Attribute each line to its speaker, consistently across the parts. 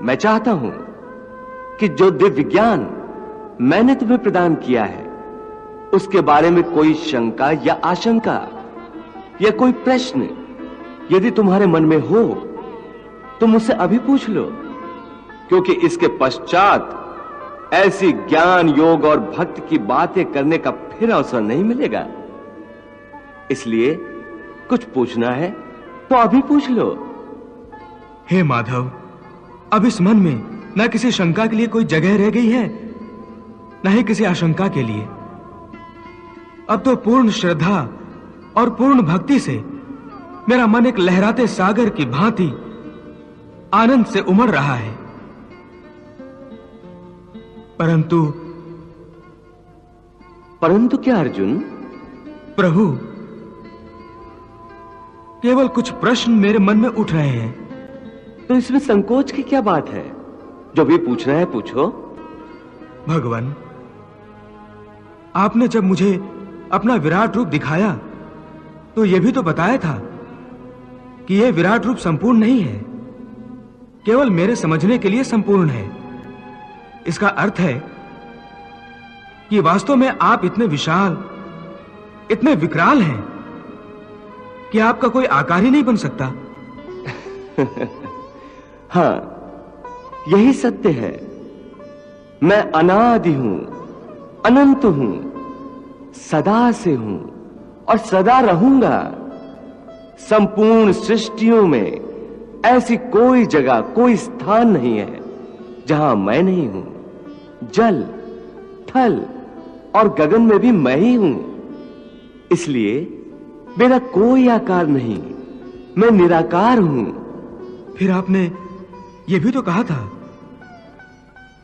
Speaker 1: मैं चाहता हूं कि जो दिव्य ज्ञान मैंने तुम्हें प्रदान किया है उसके बारे में कोई शंका या आशंका या कोई प्रश्न यदि तुम्हारे मन में हो तो मुझसे अभी पूछ लो, क्योंकि इसके पश्चात ऐसी ज्ञान, योग और भक्ति की बातें करने का फिर अवसर नहीं मिलेगा। इसलिए कुछ पूछना है तो अभी पूछ लो।
Speaker 2: हे माधव, अब इस मन में न किसी शंका के लिए कोई जगह रह गई है, न ही किसी आशंका के लिए। अब तो पूर्ण श्रद्धा और पूर्ण भक्ति से मेरा मन एक लहराते सागर की भांति आनंद से उमड़ रहा है। परंतु
Speaker 1: क्या अर्जुन?
Speaker 2: प्रभु, केवल कुछ प्रश्न मेरे मन में उठ रहे हैं।
Speaker 1: तो इसमें संकोच की क्या बात है? जो भी पूछना है पूछो।
Speaker 2: भगवान, आपने जब मुझे अपना विराट रूप दिखाया तो यह भी तो बताया था कि यह विराट रूप संपूर्ण नहीं है, केवल मेरे समझने के लिए संपूर्ण है। इसका अर्थ है कि वास्तव में आप इतने विशाल, इतने विकराल हैं कि आपका कोई आकार ही नहीं बन सकता।
Speaker 1: हां, यही सत्य है। मैं अनादि हूं, अनंत हूं, सदा से हूं और सदा रहूंगा। संपूर्ण सृष्टियों में ऐसी कोई जगह, कोई स्थान नहीं है जहां मैं नहीं हूं। जल, थल और गगन में भी मैं ही हूं। इसलिए मेरा कोई आकार नहीं, मैं निराकार हूं।
Speaker 2: फिर आपने यह भी तो कहा था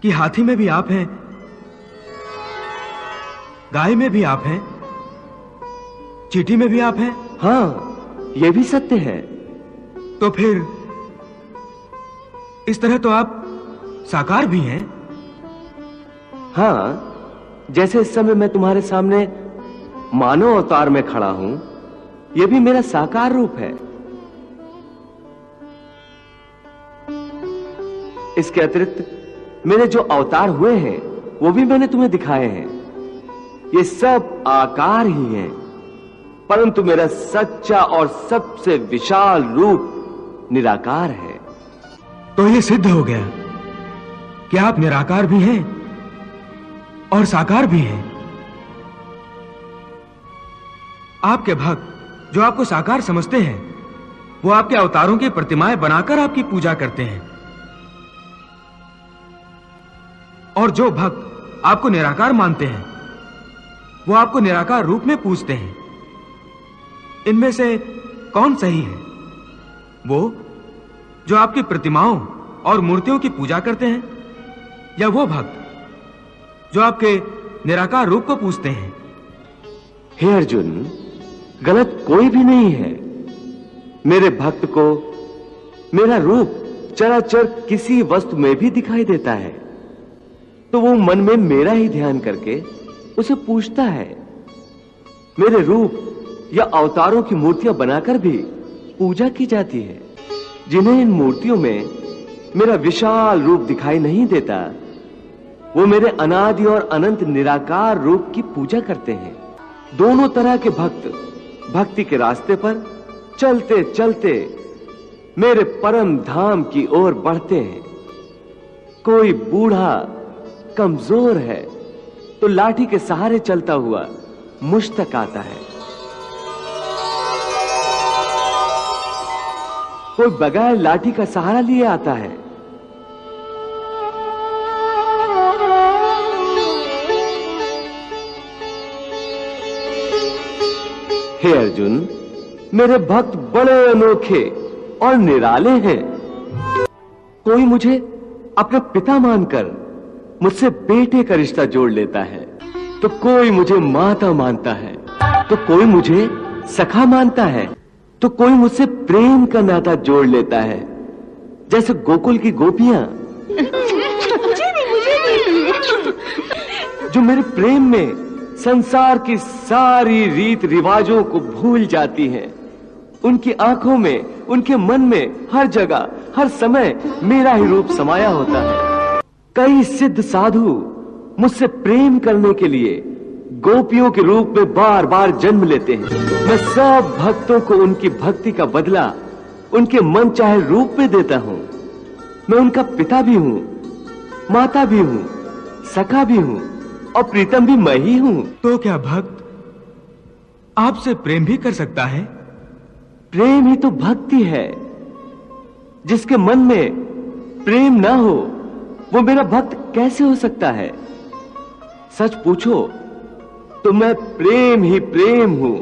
Speaker 2: कि हाथी में भी आप हैं, गाय में भी आप हैं, चींटी में भी आप हैं।
Speaker 1: हां, यह भी सत्य है।
Speaker 2: तो फिर इस तरह तो आप साकार भी हैं।
Speaker 1: हां, जैसे इस समय मैं तुम्हारे सामने मानव अवतार में खड़ा हूं, यह भी मेरा साकार रूप है। इसके अतिरिक्त मेरे जो अवतार हुए हैं वो भी मैंने तुम्हें दिखाए हैं। ये सब आकार ही हैं, परंतु मेरा सच्चा और सबसे विशाल रूप निराकार है।
Speaker 2: तो ये सिद्ध हो गया कि आप निराकार भी हैं और साकार भी हैं। आपके भक्त जो आपको साकार समझते हैं वो आपके अवतारों की प्रतिमाएं बनाकर आपकी पूजा करते हैं, और जो भक्त आपको निराकार मानते हैं वो आपको निराकार रूप में पूजते हैं। इनमें से कौन सही है? वो जो आपकी प्रतिमाओं और मूर्तियों की पूजा करते हैं, या वो भक्त जो आपके निराकार रूप को पूजते हैं?
Speaker 1: हे अर्जुन, गलत कोई भी नहीं है। मेरे भक्त को मेरा रूप चराचर किसी वस्तु में भी दिखाई देता है तो वो मन में मेरा ही ध्यान करके उसे पूजता है। मेरे रूप या अवतारों की मूर्तियां बनाकर भी पूजा की जाती है। जिन्हें इन मूर्तियों में मेरा विशाल रूप दिखाई नहीं देता वो मेरे अनादि और अनंत निराकार रूप की पूजा करते हैं। दोनों तरह के भक्त भक्ति के रास्ते पर चलते चलते मेरे परम धाम की ओर बढ़ते हैं। कोई बूढ़ा कमजोर है तो लाठी के सहारे चलता हुआ मुझ तक आता है। कोई बगैर लाठी का सहारा लिए आता है। हे अर्जुन, मेरे भक्त बड़े अनोखे और निराले हैं। कोई मुझे अपना पिता मानकर मुझसे बेटे का रिश्ता जोड़ लेता है, तो कोई मुझे माता मानता है, तो कोई मुझे सखा मानता है, तो कोई मुझसे प्रेम का नाता जोड़ लेता है, जैसे गोकुल की गोपियां जो मेरे प्रेम में संसार की सारी रीत रिवाजों को भूल जाती हैं। उनकी आंखों में, उनके मन में हर जगह, हर समय मेरा ही रूप समाया होता है। कई सिद्ध साधु मुझसे प्रेम करने के लिए गोपियों के रूप में बार बार जन्म लेते हैं। मैं सब भक्तों को उनकी भक्ति का बदला उनके मन चाहे रूप में देता हूं। मैं उनका पिता भी हूं, माता भी हूं, सखा भी हूं और प्रीतम भी मैं ही हूं।
Speaker 2: तो क्या भक्त आपसे प्रेम भी कर सकता है?
Speaker 1: प्रेम ही तो भक्ति है। जिसके मन में प्रेम ना हो वो मेरा भक्त कैसे हो सकता है? सच पूछो तो मैं प्रेम ही प्रेम हूं।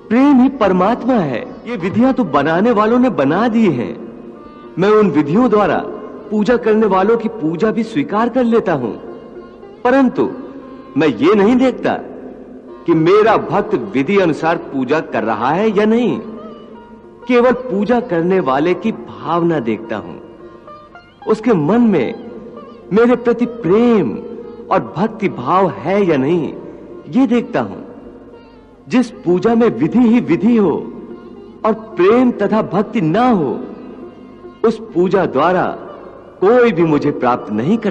Speaker 1: प्रेम ही परमात्मा है। ये विधियां तो बनाने वालों ने बना दी हैं। मैं उन विधियों द्वारा पूजा करने वालों की पूजा भी स्वीकार कर लेता हूं, परंतु मैं ये नहीं देखता कि मेरा भक्त विधि अनुसार पूजा कर रहा है या नहीं। केवल पूजा करने वाले की भावना देखता हूं, उसके मन में मेरे प्रति प्रेम और भक्ति भाव है या नहीं, ये देखता हूं। जिस पूजा में विधि ही विधि हो और प्रेम तथा भक्ति ना हो, उस पूजा द्वारा कोई भी मुझे प्राप्त नहीं कर सकता।